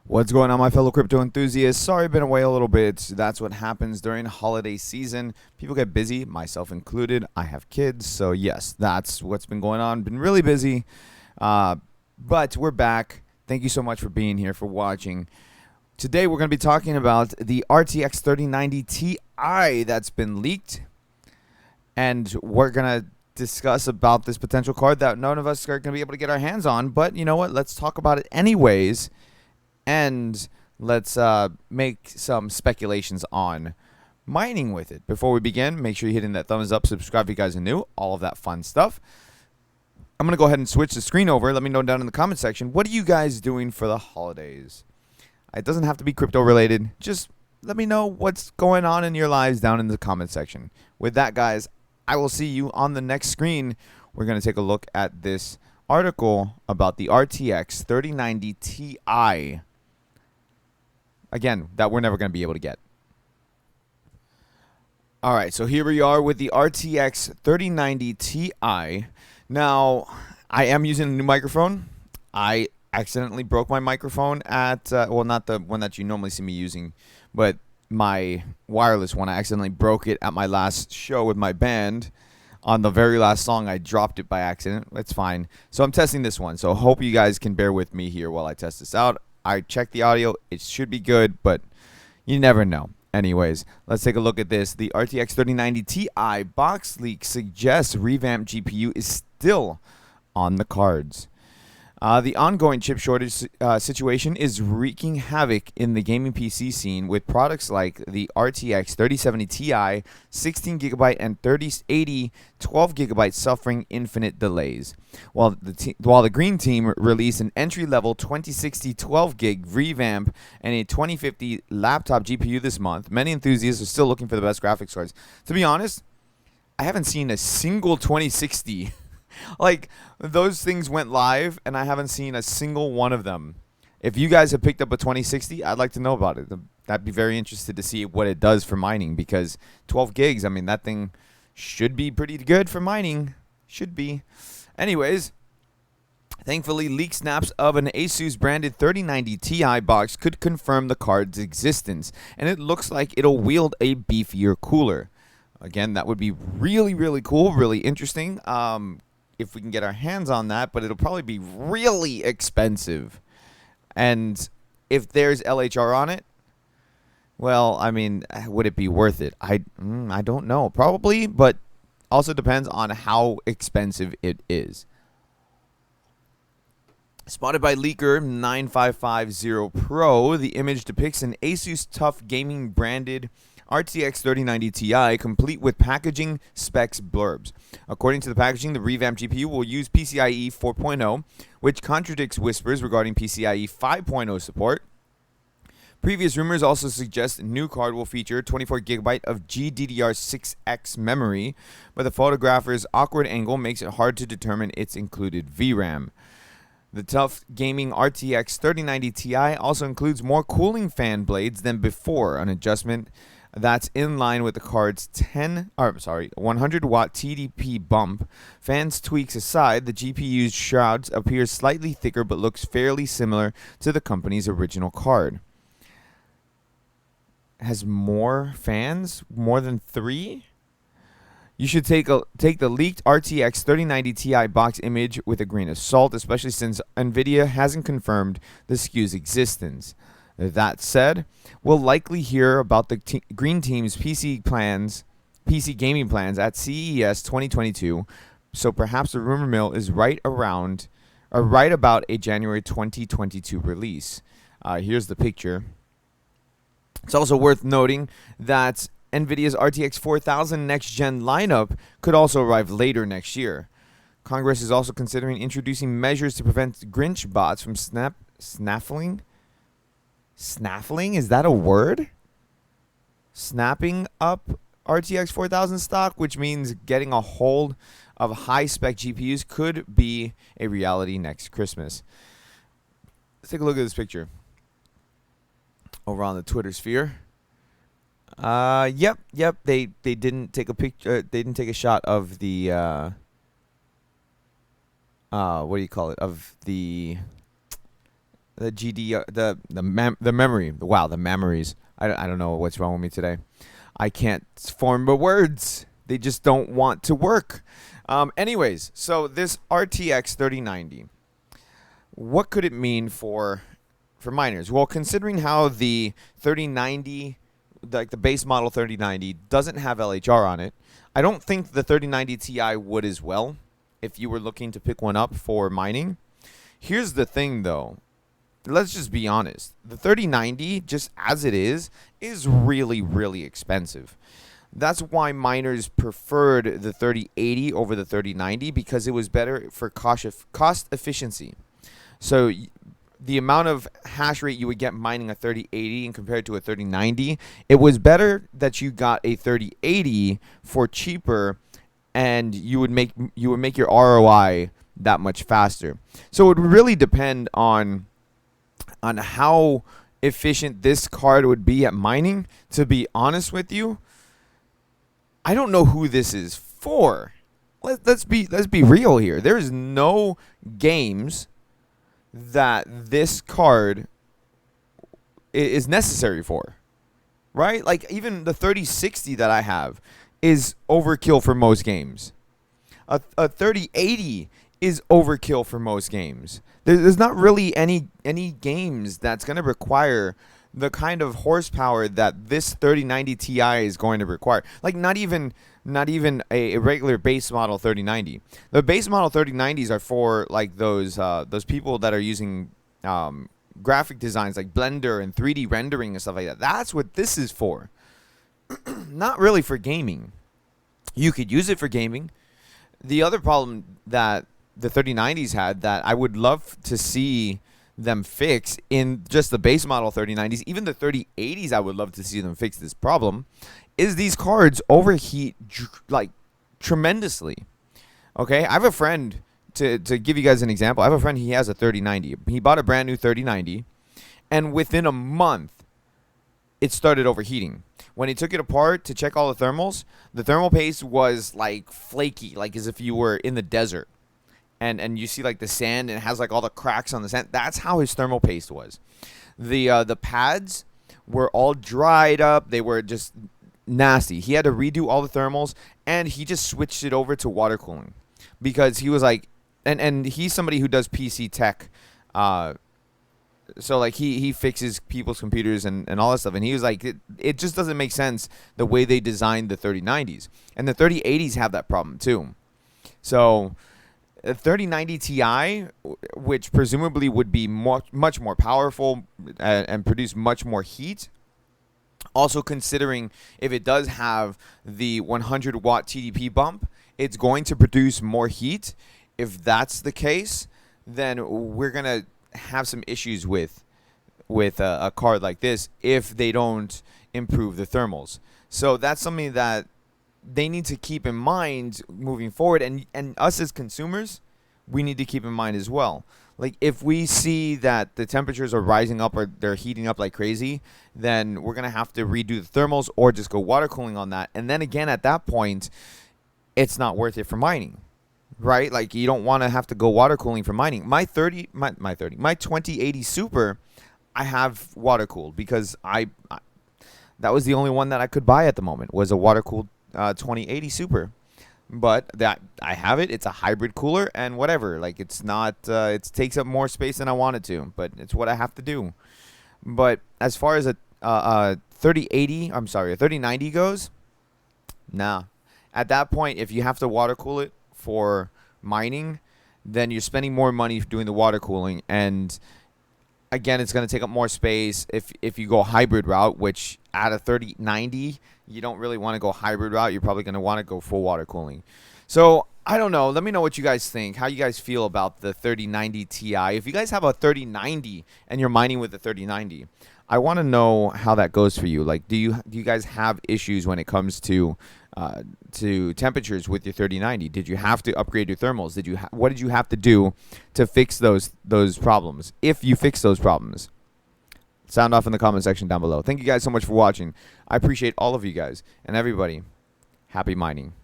What's going on, my fellow crypto enthusiasts? Sorry, I've been away a little bit. That's what happens during holiday season. People get busy, myself included. I have kids, so yes, that's what's been going on. Been really busy, but we're back. Thank you so much for being here, for watching. Today, we're going to be talking about the RTX 3090 Ti that's been leaked, and we're going to discuss about this potential card that none of us are going to be able to get our hands on. But you know what? Let's talk about it anyways. And let's make some speculations on mining with it. Before we begin, make sure you're hitting that thumbs up, subscribe if you guys are new, all of that fun stuff. I'm going to go ahead and switch the screen over. Let me know down in the comment section, what are you guys doing for the holidays? It doesn't have to be crypto related. Just let me know what's going on in your lives down in the comment section. With that, guys, I will see you on the next screen. We're going to take a look at this article about the RTX 3090 Ti. Again, that we're never going to be able to get. All right, so here we are with the RTX 3090 Ti. Now, I am using a new microphone. I accidentally broke my microphone at, well, not the one that you normally see me using, but my wireless one. I accidentally broke it at my last show with my band. On the very last song, I dropped it by accident. It's fine. So I'm testing this one. So hope you guys can bear with me here while I test this out. I checked the audio. It should be good, but you never know. Anyways, let's take a look at this. The RTX 3090 Ti box leak suggests revamped GPU is still on the cards. The ongoing chip shortage situation is wreaking havoc in the gaming PC scene, with products like the RTX 3070 Ti, 16GB and 3080 12GB suffering infinite delays. While the Green Team released an entry-level 2060 12GB revamp and a 2050 laptop GPU this month, many enthusiasts are still looking for the best graphics cards. To be honest, I haven't seen a single 2060. Like, those things went live, and I haven't seen a single one of them. If you guys have picked up a 2060, I'd like to know about it. I'd be very interested to see what it does for mining, because 12 gigs, I mean, that thing should be pretty good for mining. Should be. Anyways, thankfully, leaked snaps of an Asus-branded 3090 Ti box could confirm the card's existence, and it looks like it'll wield a beefier cooler. Again, that would be really, really cool, really interesting. If we can get our hands on that, but it'll probably be really expensive. And if there's LHR on it, well, I mean, would it be worth it? I don't know. Probably, but also depends on how expensive it is. Spotted by leaker 9550 Pro, the image depicts an Asus TUF Gaming branded RTX 3090 Ti, complete with packaging specs blurbs. According to the packaging, the revamped GPU will use PCIe 4.0, which contradicts whispers regarding PCIe 5.0 support. Previous rumors also suggest the new card will feature 24GB of GDDR6X memory, but the photographer's awkward angle makes it hard to determine its included VRAM. The TUF Gaming RTX 3090 Ti also includes more cooling fan blades than before, an adjustment that's in line with the card's 100-watt TDP bump. Fans tweaks aside, the GPU's shrouds appear slightly thicker but looks fairly similar to the company's original card. Has more fans? More than 3? You should take the leaked RTX 3090 Ti box image with a grain of salt, especially since NVIDIA hasn't confirmed the SKU's existence. That said, we'll likely hear about the Green Team's PC gaming plans at CES 2022, so perhaps the rumor mill is right about a January 2022 release. Here's the picture. It's also worth noting that NVIDIA's RTX 4000 next-gen lineup could also arrive later next year. Congress is also considering introducing measures to prevent Grinch bots from snaffling. Snaffling? Is that a word? Snapping up RTX 4000 stock, which means getting a hold of high-spec GPUs could be a reality next Christmas. Let's take a look at this picture over on the Twitter sphere. Yep. They didn't take a picture. They didn't take a shot of the what do you call it? Of the the GD, the memory. Wow, the memories. I don't know what's wrong with me today. I can't form the words. They just don't want to work. Anyways, so this RTX 3090, what could it mean for miners? Well, considering how the 3090, like the base model 3090, doesn't have LHR on it, I don't think the 3090 Ti would as well if you were looking to pick one up for mining. Here's the thing, though. Let's just be honest. The 3090, just as it is really, really expensive. That's why miners preferred the 3080 over the 3090 because it was better for cost efficiency. So the amount of hash rate you would get mining a 3080 and compared to a 3090, it was better that you got a 3080 for cheaper, and you would make your ROI that much faster. So it would really depend on how efficient this card would be at mining. To be honest with you, I don't know who this is for. Let's be real here. There is no games that this card is necessary for, right? Like even the 3060 that I have is overkill for most games. A 3080 is overkill for most games. There's not really any games that's going to require the kind of horsepower that this 3090 Ti is going to require. Like not even a regular base model 3090. The base model 3090s are for like those people that are using graphic designs like Blender and 3D rendering and stuff like that. That's what this is for. Not really for gaming. You could use it for gaming. The other problem that the 3090s had that I would love to see them fix in just the base model 3090s, even the 3080s, I would love to see them fix this problem, is these cards overheat like tremendously. Okay, I have a friend, to give you guys an example, I have a friend, he has a 3090. He bought a brand new 3090, and within a month, it started overheating. When he took it apart to check all the thermal paste was like flaky, like as if you were in the desert. And you see like the sand, and it has like all the cracks on the sand. That's how his thermal paste was. The pads were all dried up. They were just nasty. He had to redo all the thermals, and he just switched it over to water cooling because he was like, and he's somebody who does PC tech. So like he fixes people's computers and all that stuff, and he was like, it just doesn't make sense the way they designed the 3090s, and the 3080s have that problem too. So a 3090 Ti, which presumably would be much more powerful and produce much more heat. Also considering if it does have the 100 watt TDP bump, it's going to produce more heat. If that's the case, then we're going to have some issues with a card like this if they don't improve the thermals. So that's something that they need to keep in mind moving forward, and us as consumers, we need to keep in mind as well. Like if we see that the temperatures are rising up or they're heating up like crazy, then we're going to have to redo the thermals or just go water cooling on that. And then again, at that point, it's not worth it for mining, right? Like you don't want to have to go water cooling for mining. My 2080 Super, I have water cooled because that was the only one that I could buy at the moment, was a water cooled 2080 Super. But that I have it. It's a hybrid cooler and whatever. Like it's not. It takes up more space than I want it to, but it's what I have to do. But as far as a 3090 goes, nah. At that point, if you have to water cool it for mining, then you're spending more money doing the water cooling, and again, it's going to take up more space if you go hybrid route, which at a 3090, you don't really want to go hybrid route. You're probably going to want to go full water cooling. So I don't know. Let me know what you guys think, how you guys feel about the 3090 Ti. If you guys have a 3090 and you're mining with the 3090, I want to know how that goes for you. Like, do you guys have issues when it comes to temperatures with your 3090? Did you have to upgrade your thermals? What did you have to do to fix those problems? If you fix those problems, sound off in the comment section down below. Thank you guys so much for watching. I appreciate all of you guys, and everybody, happy mining.